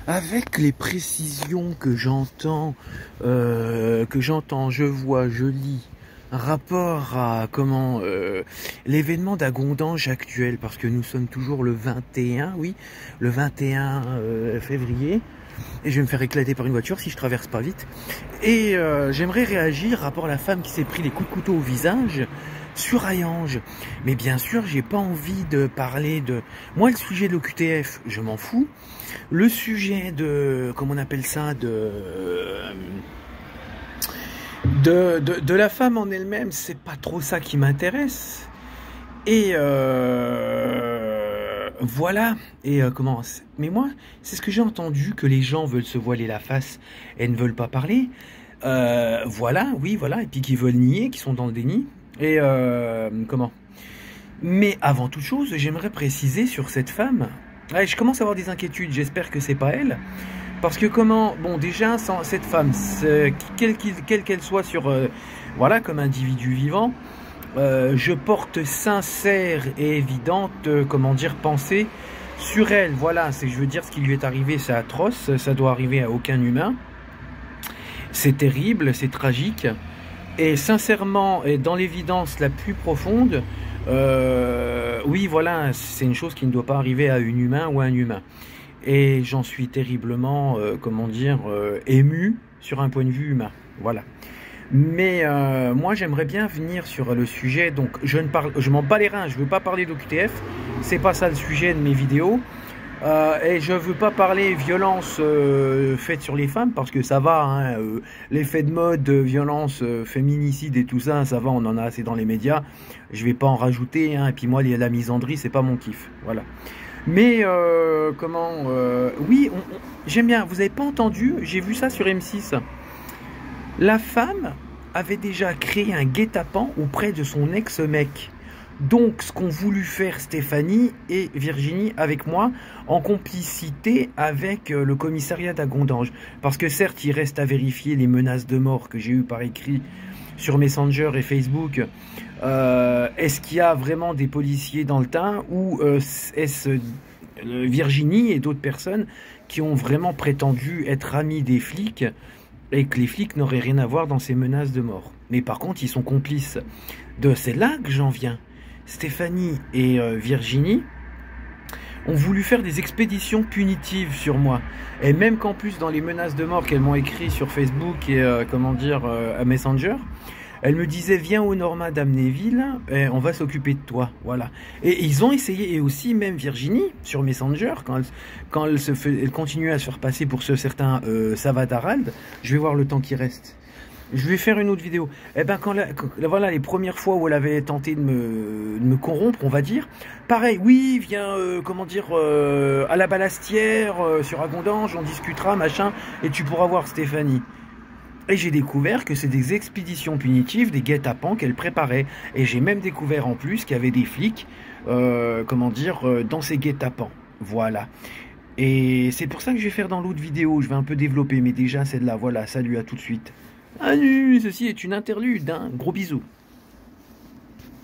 Avec les précisions que j'entends, je vois, je lis, rapport à comment l'événement d'Agondange actuel, parce que nous sommes toujours le 21, oui, le 21 février, et je vais me faire éclater par une voiture si je traverse pas vite. Et j'aimerais réagir rapport à la femme qui s'est pris les coups de couteau au visage sur Hayange. Mais bien sûr, j'ai pas envie de parler de... Moi, le sujet de l'OQTF, je m'en fous. Le sujet de... Comment on appelle ça, de la femme en elle-même, c'est pas trop ça qui m'intéresse. Et voilà. Et comment... Mais moi, c'est ce que j'ai entendu, que les gens veulent se voiler la face et ne veulent pas parler. Voilà, oui, voilà. Et puis qui veulent nier, qui sont dans le déni. Et comment... Mais avant toute chose, j'aimerais préciser sur cette femme. Ouais, je commence à avoir des inquiétudes, j'espère que c'est pas elle. Parce que comment... Bon, déjà, sans cette femme, quelle qu'elle soit sur... voilà, comme individu vivant, je porte sincère et évidente, comment dire, pensée sur elle. Voilà, c'est, je veux dire, ce qui lui est arrivé, c'est atroce, ça doit arriver à aucun humain. C'est terrible, c'est tragique. Et sincèrement, et dans l'évidence la plus profonde, oui, voilà, c'est une chose qui ne doit pas arriver à un humain ou à un humain. Et j'en suis terriblement, comment dire, ému sur un point de vue humain. Voilà. Mais moi, j'aimerais bien venir sur le sujet. Donc, je m'en bats les reins. Je veux pas parler d'OQTF. C'est pas ça le sujet de mes vidéos. Et je veux pas parler violence faite sur les femmes parce que ça va, hein, l'effet de mode, violence, féminicide et tout ça, ça va, on en a assez dans les médias. Je vais pas en rajouter, hein, et puis moi la misandrie c'est pas mon kiff, voilà. Mais oui, j'aime bien. Vous avez pas entendu? J'ai vu ça sur M6. La femme avait déjà créé un guet-apens auprès de son ex-mec. Donc, ce qu'ont voulu faire Stéphanie et Virginie avec moi, en complicité avec le commissariat d'Agondange. Parce que certes, il reste à vérifier les menaces de mort que j'ai eues par écrit sur Messenger et Facebook. Est-ce qu'il y a vraiment des policiers dans le tas ou est-ce Virginie et d'autres personnes qui ont vraiment prétendu être amis des flics et que les flics n'auraient rien à voir dans ces menaces de mort. Mais par contre, ils sont complices. C'est là que j'en viens. Stéphanie et Virginie ont voulu faire des expéditions punitives sur moi. Et même qu'en plus, dans les menaces de mort qu'elles m'ont écrit sur Facebook et, à Messenger, elles me disaient, viens au Norma d'Amnéville, et on va s'occuper de toi. Voilà. Et ils ont essayé, et aussi même Virginie, sur Messenger, quand elle continuait à se faire passer pour ce certain Savad Harald, je vais voir le temps qui reste. Je vais faire une autre vidéo. Eh ben, voilà, les premières fois où elle avait tenté de me corrompre, on va dire. Pareil, oui, viens, à la Balastière, sur Agondange, on discutera, machin, et tu pourras voir Stéphanie. Et j'ai découvert que c'est des expéditions punitives, des guet-apens qu'elle préparait. Et j'ai même découvert en plus qu'il y avait des flics, dans ces guet-apens. Voilà. Et c'est pour ça que je vais faire dans l'autre vidéo, je vais un peu développer, mais déjà celle-là, voilà, salut, à tout de suite. Ah, ceci est une interlude, hein. Gros bisous.